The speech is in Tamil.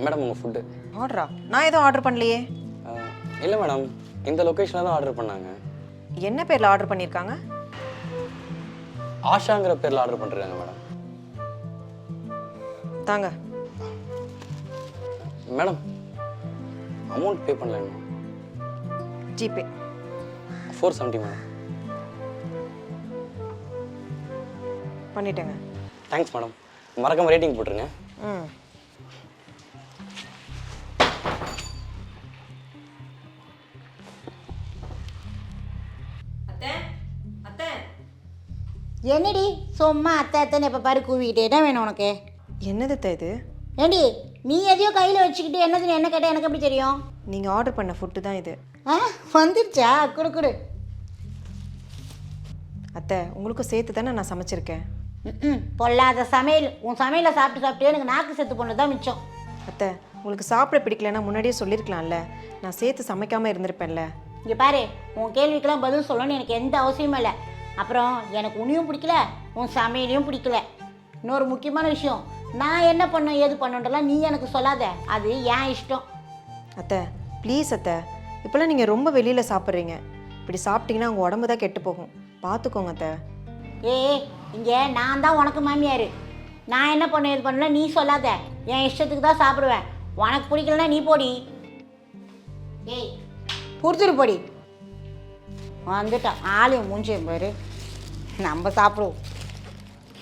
மேடம் உங்கள் ஃபுட்டு. ஆர்டரா? நான் எதுவும் ஆர்டர் பண்ணலையே. இல்லை மேடம், இந்த லொக்கேஷனில் தான் ஆர்டர் பண்ணாங்க. என்ன பேரில் ஆர்டர் பண்ணியிருக்காங்க? ஆஷாங்கிற பேரில் ஆர்டர் பண்ணிருக்காங்க மேடம். தாங்க. மேடம் அமௌண்ட் பே பண்ணல. GPay 470 madam. பண்ணிட்டேங்க. Thanks madam. மறக்காம ரேட்டிங் போட்டுருங்க. ம். என்னடி சும்மா அத்தை அத்தைன்னு எப்போ பாரு கூவிக்கிட்டே என்ன வேணும் உனக்கு? என்னது இது? ஏண்டி நீ எதையோ கையில் வச்சுக்கிட்டு என்னதுன்னு என்ன கேட்டால் எனக்கு எப்படி தெரியும்? நீங்கள் ஆர்டர் பண்ண ஃபுட்டு தான் இது. ஆ வந்துருச்சா? குடு குடு. அத்தை, உங்களுக்கும் சேர்த்து தானே நான் சமைச்சிருக்கேன். ம் பொல்லாத சமையல். உன் சமையலை சாப்பிட்டு சாப்பிட்டு எனக்கு நாக்கு செத்து போனது தான் மிச்சம். அத்தை, உங்களுக்கு சாப்பிட பிடிக்கலன்னா முன்னாடியே சொல்லியிருக்கலாம்ல. நான் சேர்த்து சமைக்காமல் இருந்திருப்பேன்ல. இங்கே பாரு, உன் கேள்விக்கெல்லாம் பதில் சொல்லணும்னு எனக்கு எந்த அவசியமும் இல்லை. அப்புறம் எனக்கு உன்னையும் பிடிக்கல, உன் சமையலையும் பிடிக்கல. இன்னொரு முக்கியமான விஷயம், நான் என்ன பண்ணோம் ஏது பண்ணோன்றலாம் நீ எனக்கு சொல்லாத. அது ஏன் இஷ்டம். அத்தை ப்ளீஸ் அத்தை, இப்போல்லாம் நீங்கள் ரொம்ப வெளியில் சாப்பிட்றீங்க. இப்படி சாப்பிட்டீங்கன்னா உங்கள் உடம்பு தான் கெட்டு போகும். பார்த்துக்கோங்க அத்தை. இங்கே நான் தான் உனக்கு மாமியார். நான் என்ன பண்ண ஏது பண்ணல நீ சொல்லாத. என் இஷ்டத்துக்கு தான் சாப்பிடுவேன். உனக்கு பிடிக்கலன்னா நீ போடி. புரிஞ்சிரு போடி. வந்துட்டான் ஆளையும் மூஞ்சியும் பாரு. நம்ம சாப்பிடுவோம்.